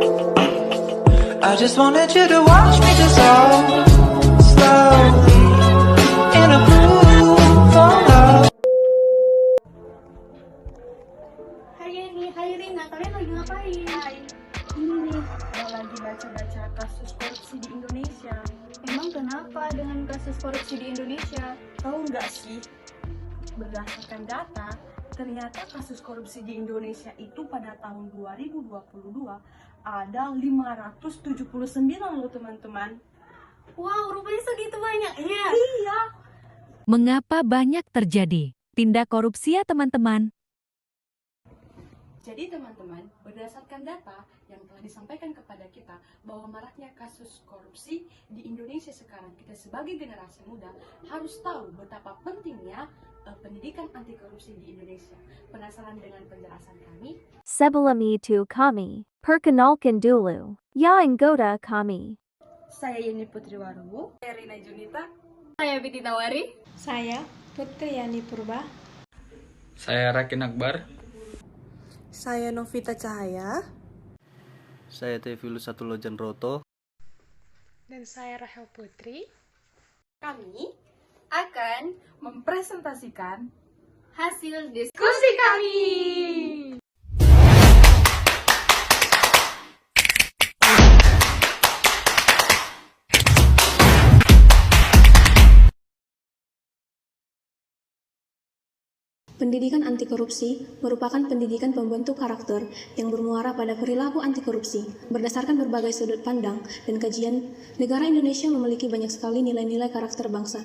I just wanted you to watch me dissolve slowly in a groove of love. Hai Yeni, hai Rina, kalian lagi ngapain? Hai, ini nih, mau lagi baca-baca kasus korupsi di Indonesia. Emang kenapa dengan kasus korupsi di Indonesia? Tahu nggak sih, berdasarkan data, ternyata kasus korupsi di Indonesia itu pada tahun 2022 ada 579 loh teman-teman. Wow, rupanya segitu banyaknya. Iya. Mengapa banyak terjadi tindak korupsi ya teman-teman? Jadi teman-teman, berdasarkan data yang telah disampaikan kepada kita bahwa maraknya kasus korupsi di Indonesia sekarang, kita sebagai generasi muda harus tahu betapa pentingnya pendidikan anti korupsi di Indonesia. Penasaran dengan penjelasan kami? Sebelum itu kami perkenalkan dulu ya anggota kami. Saya Yeni Putri Warubu. Saya Rina Junita. Saya Biti Tawari. Saya Putri Yani Purba. Saya Rakin Akbar. Saya Novita Cahaya. Saya Tevilo Satulojan Roto. Dan saya Rahel Putri. Kami akan mempresentasikan Hasil diskusi kami. Pendidikan anti korupsi merupakan pendidikan pembentuk karakter yang bermuara pada perilaku anti korupsi. Berdasarkan berbagai sudut pandang dan kajian, negara Indonesia memiliki banyak sekali nilai-nilai karakter bangsa.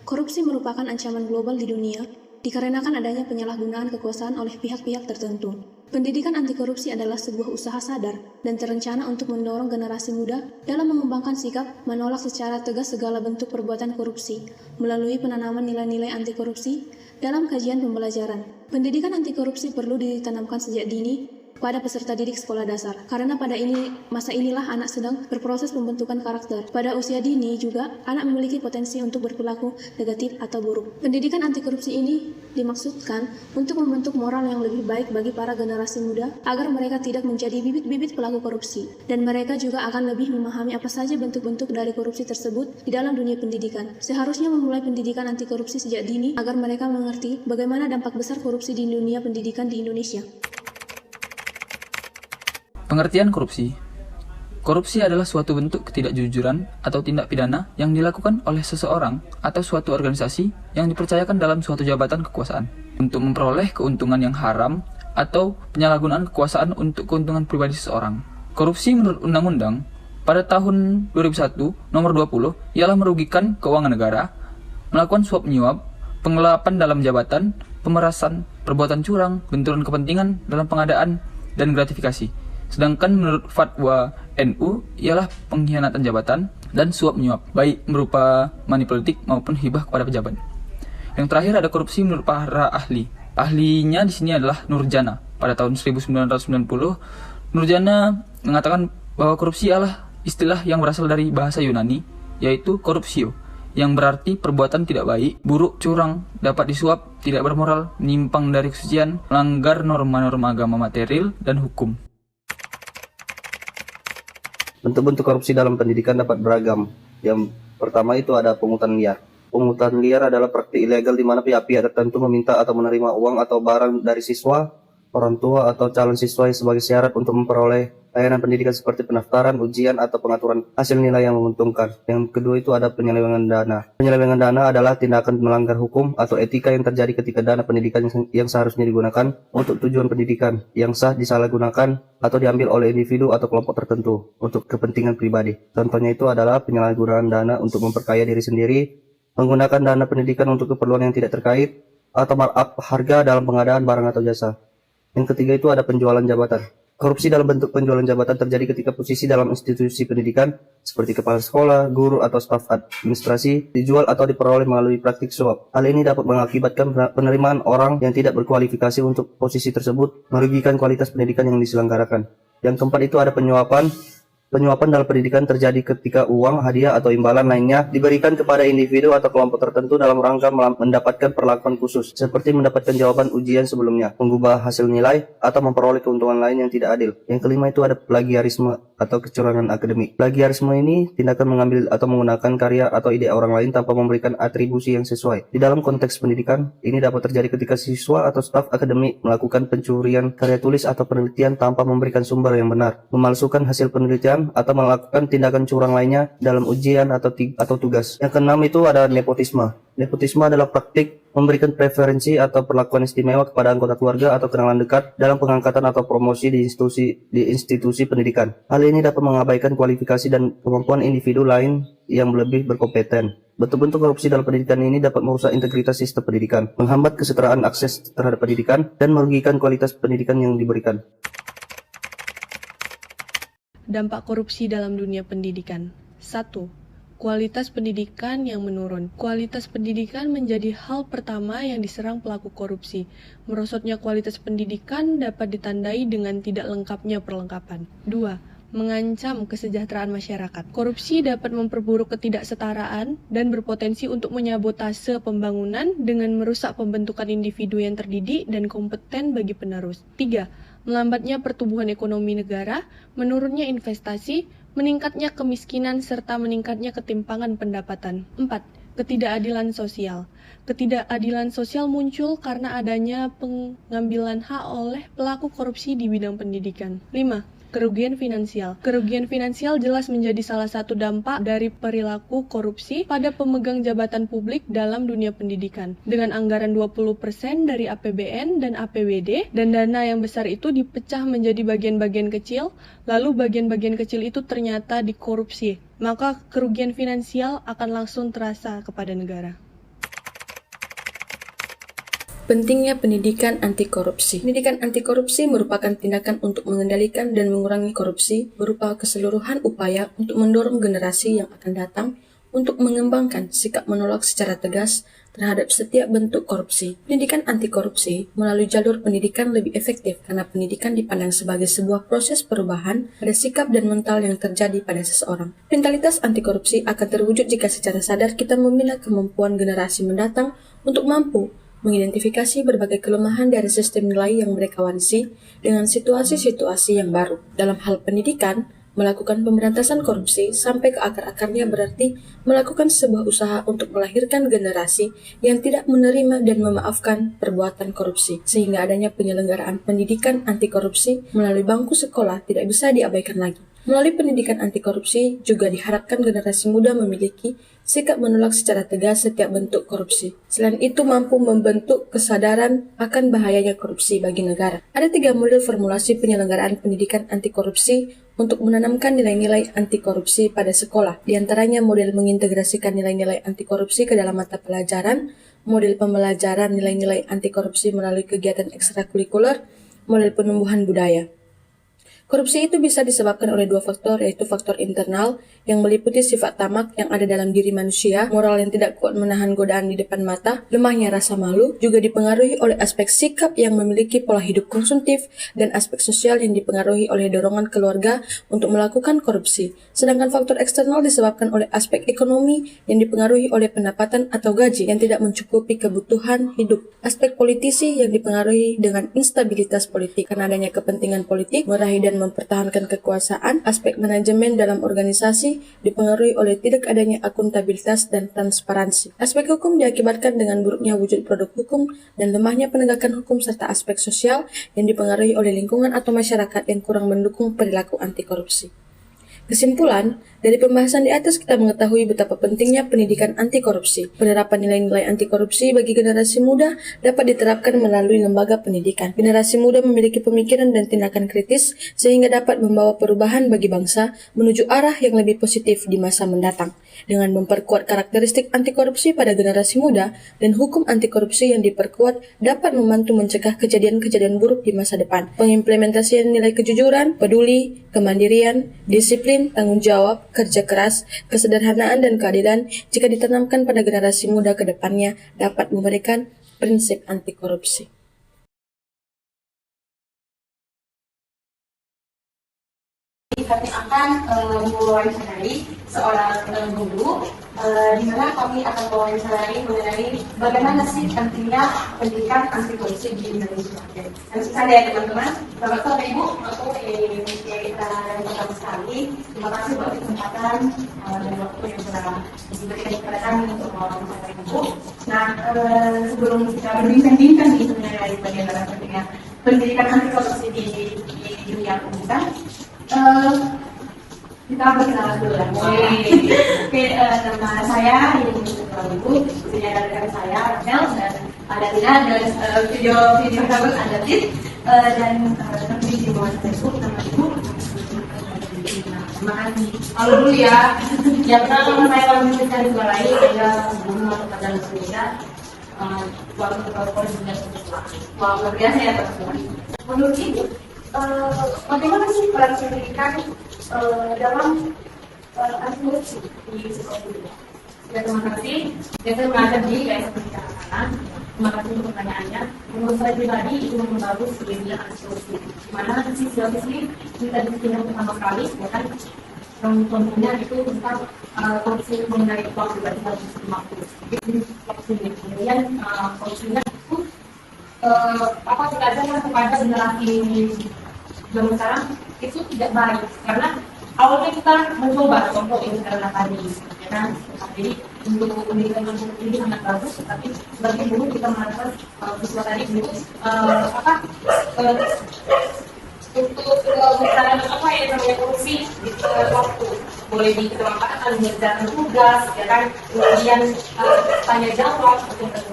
Korupsi merupakan ancaman global di dunia dikarenakan adanya penyalahgunaan kekuasaan oleh pihak-pihak tertentu. Pendidikan anti korupsi adalah sebuah usaha sadar dan terencana untuk mendorong generasi muda dalam mengembangkan sikap menolak secara tegas segala bentuk perbuatan korupsi melalui penanaman nilai-nilai anti korupsi dalam kajian pembelajaran. Pendidikan anti korupsi perlu ditanamkan sejak dini pada peserta didik sekolah dasar, karena pada masa inilah anak sedang berproses pembentukan karakter. Pada usia dini juga, anak memiliki potensi untuk berperilaku negatif atau buruk. Pendidikan anti korupsi ini dimaksudkan untuk membentuk moral yang lebih baik bagi para generasi muda, agar mereka tidak menjadi bibit-bibit pelaku korupsi. Dan mereka juga akan lebih memahami apa saja bentuk-bentuk dari korupsi tersebut di dalam dunia pendidikan. Seharusnya memulai pendidikan anti korupsi sejak dini, agar mereka mengerti bagaimana dampak besar korupsi di dunia pendidikan di Indonesia. Pengertian korupsi. Korupsi adalah suatu bentuk ketidakjujuran atau tindak pidana yang dilakukan oleh seseorang atau suatu organisasi yang dipercayakan dalam suatu jabatan kekuasaan untuk memperoleh keuntungan yang haram atau penyalahgunaan kekuasaan untuk keuntungan pribadi seseorang. Korupsi menurut undang-undang pada tahun 2001 nomor 20 ialah merugikan keuangan negara, melakukan suap menyuap, penggelapan dalam jabatan, pemerasan, perbuatan curang, benturan kepentingan dalam pengadaan, dan gratifikasi. Sedangkan menurut fatwa NU ialah pengkhianatan jabatan dan suap menyuap, baik berupa money politik maupun hibah kepada pejabat. Yang terakhir ada korupsi menurut para ahli. Ahlinya di sini adalah Nurjana. Pada tahun 1990, Nurjana mengatakan bahwa korupsi adalah istilah yang berasal dari bahasa Yunani, yaitu korupsio, yang berarti perbuatan tidak baik, buruk, curang, dapat disuap, tidak bermoral, menyimpang dari kesucian, melanggar norma-norma agama material dan hukum. Bentuk-bentuk korupsi dalam pendidikan dapat beragam. Yang pertama itu ada pungutan liar. Pungutan liar adalah praktik ilegal di mana pihak-pihak tertentu meminta atau menerima uang atau barang dari siswa, orang tua, atau calon siswa sebagai syarat untuk memperoleh layanan pendidikan seperti pendaftaran, ujian, atau pengaturan hasil nilai yang menguntungkan. Yang kedua itu ada penyelewengan dana. Penyelewengan dana adalah tindakan melanggar hukum atau etika yang terjadi ketika dana pendidikan yang seharusnya digunakan untuk tujuan pendidikan yang sah disalahgunakan atau diambil oleh individu atau kelompok tertentu untuk kepentingan pribadi. Contohnya itu adalah penyalahgunaan dana untuk memperkaya diri sendiri, menggunakan dana pendidikan untuk keperluan yang tidak terkait, atau markup harga dalam pengadaan barang atau jasa. Yang ketiga itu ada penjualan jabatan. Korupsi dalam bentuk penjualan jabatan terjadi ketika posisi dalam institusi pendidikan seperti kepala sekolah, guru, atau staf administrasi dijual atau diperoleh melalui praktik suap. Hal ini dapat mengakibatkan penerimaan orang yang tidak berkualifikasi untuk posisi tersebut, merugikan kualitas pendidikan yang diselenggarakan. Yang keempat itu ada penyuapan. Penyuapan dalam pendidikan terjadi ketika uang, hadiah, atau imbalan lainnya diberikan kepada individu atau kelompok tertentu dalam rangka mendapatkan perlakuan khusus, seperti mendapatkan jawaban ujian sebelumnya, mengubah hasil nilai, atau memperoleh keuntungan lain yang tidak adil. Yang kelima itu ada plagiarisme atau kecurangan akademik. Plagiarisme ini tindakan mengambil atau menggunakan karya atau ide orang lain tanpa memberikan atribusi yang sesuai. Di dalam konteks pendidikan, ini dapat terjadi ketika siswa atau staf akademik melakukan pencurian karya tulis atau penelitian tanpa memberikan sumber yang benar, memalsukan hasil penelitian, atau melakukan tindakan curang lainnya dalam ujian atau tugas. Yang keenam itu ada nepotisme. Nepotisme adalah praktik memberikan preferensi atau perlakuan istimewa kepada anggota keluarga atau kenalan dekat dalam pengangkatan atau promosi di institusi pendidikan. Hal ini dapat mengabaikan kualifikasi dan kemampuan individu lain yang lebih berkompeten. Bentuk-bentuk korupsi dalam pendidikan ini dapat merusak integritas sistem pendidikan, menghambat kesetaraan akses terhadap pendidikan, dan merugikan kualitas pendidikan yang diberikan. Dampak korupsi dalam dunia pendidikan. 1. Kualitas pendidikan yang menurun. Kualitas pendidikan menjadi hal pertama yang diserang pelaku korupsi. Merosotnya kualitas pendidikan dapat ditandai dengan tidak lengkapnya perlengkapan. 2. Mengancam kesejahteraan masyarakat. Korupsi dapat memperburuk ketidaksetaraan dan berpotensi untuk menyabotase pembangunan dengan merusak pembentukan individu yang terdidik dan kompeten bagi penerus. 3. Melambatnya pertumbuhan ekonomi negara, menurunnya investasi, meningkatnya kemiskinan, serta meningkatnya ketimpangan pendapatan. 4. Ketidakadilan sosial. Ketidakadilan sosial muncul karena adanya pengambilan hak oleh pelaku korupsi di bidang pendidikan. 5. Kerugian finansial. Kerugian finansial jelas menjadi salah satu dampak dari perilaku korupsi pada pemegang jabatan publik dalam dunia pendidikan. Dengan anggaran 20% dari APBN dan APBD, dan dana yang besar itu dipecah menjadi bagian-bagian kecil, lalu bagian-bagian kecil itu ternyata dikorupsi. Maka kerugian finansial akan langsung terasa kepada negara. Pentingnya pendidikan anti korupsi. Pendidikan anti korupsi merupakan tindakan untuk mengendalikan dan mengurangi korupsi berupa keseluruhan upaya untuk mendorong generasi yang akan datang untuk mengembangkan sikap menolak secara tegas terhadap setiap bentuk korupsi. Pendidikan anti korupsi melalui jalur pendidikan lebih efektif karena pendidikan dipandang sebagai sebuah proses perubahan pada sikap dan mental yang terjadi pada seseorang. Mentalitas anti korupsi akan terwujud jika secara sadar kita membina kemampuan generasi mendatang untuk mampu mengidentifikasi berbagai kelemahan dari sistem nilai yang mereka warisi dengan situasi-situasi yang baru. Dalam hal pendidikan, melakukan pemberantasan korupsi sampai ke akar-akarnya berarti melakukan sebuah usaha untuk melahirkan generasi yang tidak menerima dan memaafkan perbuatan korupsi, sehingga adanya penyelenggaraan pendidikan anti korupsi melalui bangku sekolah tidak bisa diabaikan lagi. Melalui pendidikan anti korupsi juga diharapkan generasi muda memiliki sikap menolak secara tegas setiap bentuk korupsi. Selain itu mampu membentuk kesadaran akan bahayanya korupsi bagi negara. Ada 3 model formulasi penyelenggaraan pendidikan anti korupsi untuk menanamkan nilai-nilai anti korupsi pada sekolah. Di antaranya model mengintegrasikan nilai-nilai anti korupsi ke dalam mata pelajaran, model pembelajaran nilai-nilai anti korupsi melalui kegiatan ekstrakurikuler, model penumbuhan budaya. Korupsi itu bisa disebabkan oleh 2 faktor, yaitu faktor internal yang meliputi sifat tamak yang ada dalam diri manusia, moral yang tidak kuat menahan godaan di depan mata, lemahnya rasa malu, juga dipengaruhi oleh aspek sikap yang memiliki pola hidup konsumtif, dan aspek sosial yang dipengaruhi oleh dorongan keluarga untuk melakukan korupsi. Sedangkan faktor eksternal disebabkan oleh aspek ekonomi yang dipengaruhi oleh pendapatan atau gaji yang tidak mencukupi kebutuhan hidup. Aspek politisi yang dipengaruhi dengan instabilitas politik karena adanya kepentingan politik, meraih dan mempertahankan kekuasaan. Aspek manajemen dalam organisasi dipengaruhi oleh tidak adanya akuntabilitas dan transparansi. Aspek hukum diakibatkan dengan buruknya wujud produk hukum dan lemahnya penegakan hukum, serta aspek sosial yang dipengaruhi oleh lingkungan atau masyarakat yang kurang mendukung perilaku anti korupsi. Kesimpulan, dari pembahasan di atas kita mengetahui betapa pentingnya pendidikan anti korupsi. Penerapan nilai-nilai anti korupsi bagi generasi muda dapat diterapkan melalui lembaga pendidikan. Generasi muda memiliki pemikiran dan tindakan kritis sehingga dapat membawa perubahan bagi bangsa menuju arah yang lebih positif di masa mendatang. Dengan memperkuat karakteristik anti korupsi pada generasi muda dan hukum anti korupsi yang diperkuat dapat membantu mencegah kejadian-kejadian buruk di masa depan. Pengimplementasian nilai kejujuran, peduli, kemandirian, disiplin, tanggung jawab, kerja keras, kesederhanaan, dan keadilan jika ditanamkan pada generasi muda ke depannya dapat memberikan prinsip anti korupsi. Kami akan mewawancarai seorang guru di mana kami akan mewawancarai mengenai bagaimana sih pentingnya pendidikan anti korupsi di Indonesia. Dan sekali ya teman-teman, selamat sore Ibu, aku kita yang pertama sekali. Terima kasih buat kesempatan dan waktu yang telah diberikan kepada kami untuk mewawancarai Ibu. Nah, sebelum kita berbincang-bincang mengenai bagaimana pentingnya pendidikan anti korupsi di dunia pendidikan, kita berkenalan dulu ya. Oke, nama saya ini Ibu, ini ada rekan saya Rafael dan ada Tina dan video sahabat ada Tit dan nanti di bawah Facebook nama Ibu. Terima kasih. Halo dulu ya. Yang pertama saya orang sekali juga lain saya belum masuk pada Indonesia. Waktu ketua juga wah luar biasa ya teman-teman. Menurut Ibu, bagaimana sih peran pendidikan dalam anti korupsi di sekolah ini? Ya terima kasih. Saya mengajar di KS Pendidikan Anak. Terima kasih untuk pertanyaannya. Menurut saya pribadi itu membagus sebagai anti korupsi. Dimana sisi kita diskusikan pertama kali, ya kan? Contohnya itu tentang korupsi mengenai uang pribadi harus dimaksud. Kemudian korupsinya itu apa dikajarkan kepada generasi zaman sekarang itu tidak baik karena awalnya kita mencoba contoh ini karena tadi ya kan, jadi untuk pendidikan ini sangat bagus, tapi sebagai guru kita mengatakan siswa tadi untuk untuk misalnya apa yang namanya korupsi di waktu boleh di kelelapan mengerjakan tugas ya kan, kemudian tanya jawab untuk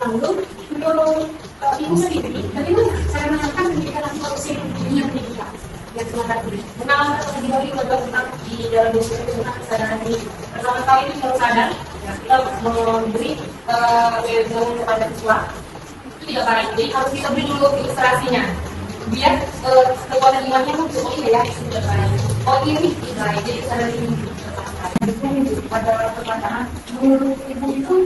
lalu menurut Ibu sendiri, bagaimana cara menerapkan pendidikan anti korupsi di dunia pendidikan? Ya terima kasih. Pengalaman terlebih dahulu tentang di dalam diskusi tentang kesadaran ini. Pertama kali ini baru sadar, kita memberi pelajaran kepada siswa itu tidak baik. Jadi harus kita beri dulu ilustrasinya. Biar kekuatan imannya muncul. Oh iya ya, itu tidak baik. Oh ini tidak baik. Jadi kesadaran ini pada pertanyaan menurut Ibu itu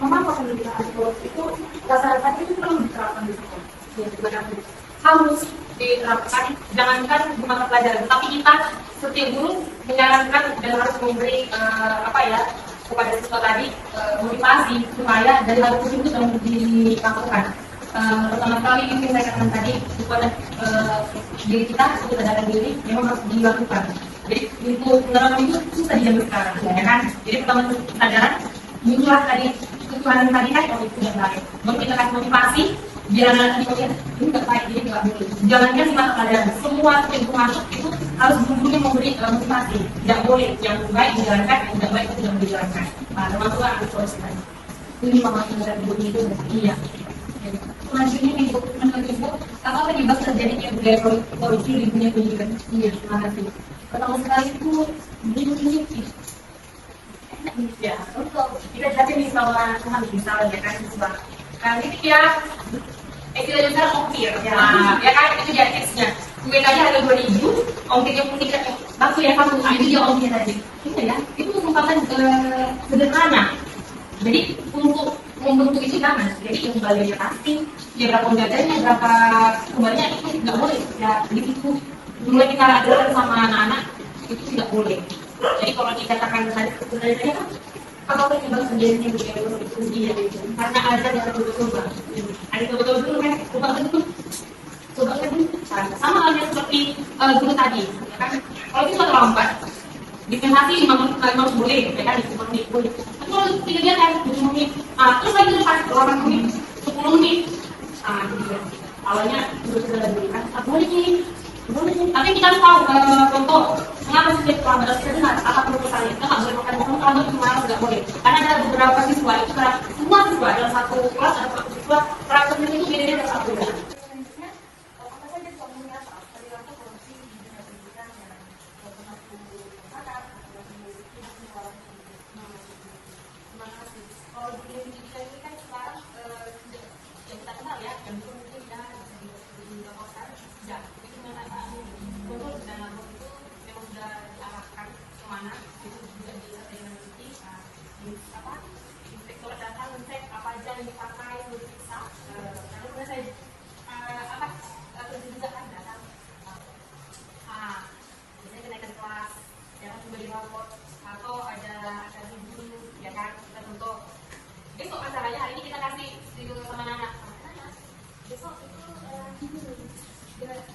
mengapa pendidikan anti korupsi itu rasa-rasa itu perlu diterapkan di sekolah? Ya, harus diterapkan, jangankan di mata pelajaran, tapi kita setiap guru menyarankan dan harus memberi kepada siswa tadi motivasi supaya dari hal tersebut yang dilakukan. Pertama kali ini saya katakan tadi kepada diri kita, kesadaran diri memang harus dilakukan. Jadi untuk menerapkan itu susah diambil sekarang, ya kan? Jadi pertama kesadaran, muncullah tadi ketuhanan tadi kan kalau itu tidak baik. Baru kita kasih motivasi, biar nanti kalian ini tidak baik, ini tidak boleh. Jangankan di mata pelajaran, semua pintu masuk itu harus guru-gurunya memberi motivasi. Tidak boleh yang baik dijalankan, yang tidak baik itu tidak dijalankan. Nah, termasuklah anti korupsi tadi. Ini pemahaman dari guru itu, iya. Selanjutnya menurut Ibu, apa penyebab terjadinya budaya korupsi di dunia pendidikan? Iya, terima kasih. Pertama sekali itu guru ya, untuk kita jadi misalnya Tuhan misalnya kan siswa. Kan ini dia kita juga ongkir ya kan itu dia tipsnya. Mungkin aja ada 2.000, ongkirnya pun tidak waktu ya kamu itu dia ongkir tadi. Itu ya, itu merupakan sederhana. Jadi untuk membentuk itu jangan. Jadi yang kembalinya pasti, ya berapa jajannya, berapa kembalinya itu nggak boleh. Ya begitu. Mulai kita ajarkan sama anak-anak itu tidak boleh. Jadi kalau dikatakan tadi sebenarnya kan kalau penyebab sendirinya begitu dia karena ada yang betul-betul ada betul-betul kan coba kan sama halnya seperti guru tadi ya kan, kalau kita terlambat dispensasi 5 menit boleh ya kan, 5 menit boleh, tapi kalau tidak dia kan 7 menit terus lagi lepas 8 menit 10 menit awalnya sudah diberikan boleh nih. Tapi kita harus tahu contoh mengapa sih terlambat sebentar apa perlu misalnya kita nggak boleh makan terlambat kemarin nggak boleh karena ada beberapa siswa itu semua siswa dalam satu kelas ada satu siswa karakternya itu beda-beda satu ya.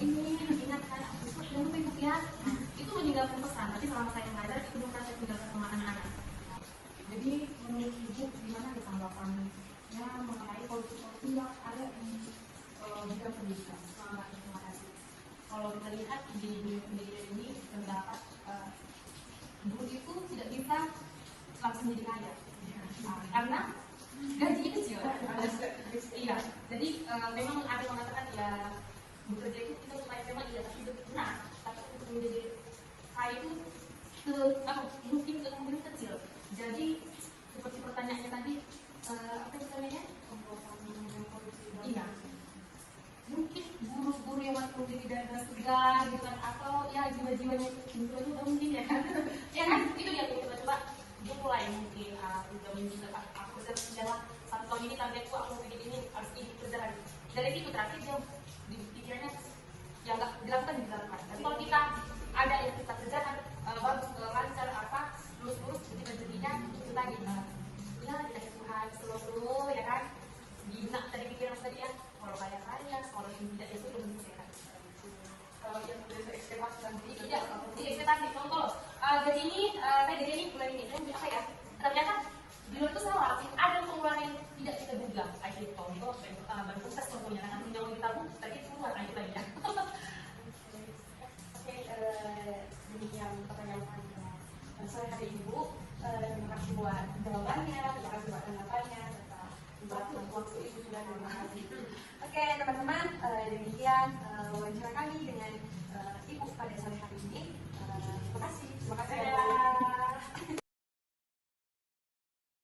ini ingatkan aku jangan lupa ibu ya. Nah, itu meninggalkan pesan. Tapi selama saya mengajar itu bukan saya tinggalkan sama anak-anak. Jadi menurut ibu gimana tanggapannya mengenai korupsi yang ada di bidang pendidikan? Terima kasih. Kalau kita lihat di dunia pendidikan ini terdapat guru itu tidak bisa langsung jadi kaya karena gajinya kecil. Iya, jadi memang ada yang mengatakan ya bekerja itu kita supaya memang iya tapi benar, tapi untuk menjadi kaya itu mungkin kemungkinan kecil. Jadi seperti pertanyaannya tadi apa itu namanya? Iya. Mungkin guru-guru yang waktu menjadi dada segar gitu kan, atau ya jiwa-jiwanya itu mungkin ya kan. Ya kan itu dia tuh coba dia mulai mungkin juga minta aku dalam 1 tahun ini targetku aku bikin ini harus ini kerjaan. Dari situ terakhir dia di pikirannya yang nggak dilakukan. Tapi kalau kita ada yang kita kerjakan bagus lancar apa lurus jadinya itu tadi ya dikasih Tuhan slow ya kan, gina tadi pikiran tadi ya, kalau kaya kalau yang tidak itu belum bisa. Kalau yang sudah ekspektasi tidak ekspektasi contoh gaji ini saya gaji ini bulan ini saya apa ya, ternyata di luar itu salah, ada pengeluaran yang tidak kita duga. Akhirnya contoh baru proses contohnya kan yang ditabung tadi keluar aja lagi ya. Oke, demikian pertanyaan sore hari Ibu. Terima kasih buat jawabannya, terima kasih buat tanggapannya, serta buat waktu Ibu sudah terima kasih. Oke teman-teman, demikian wawancara kami dengan Ibu pada sore hari ini. Terima kasih.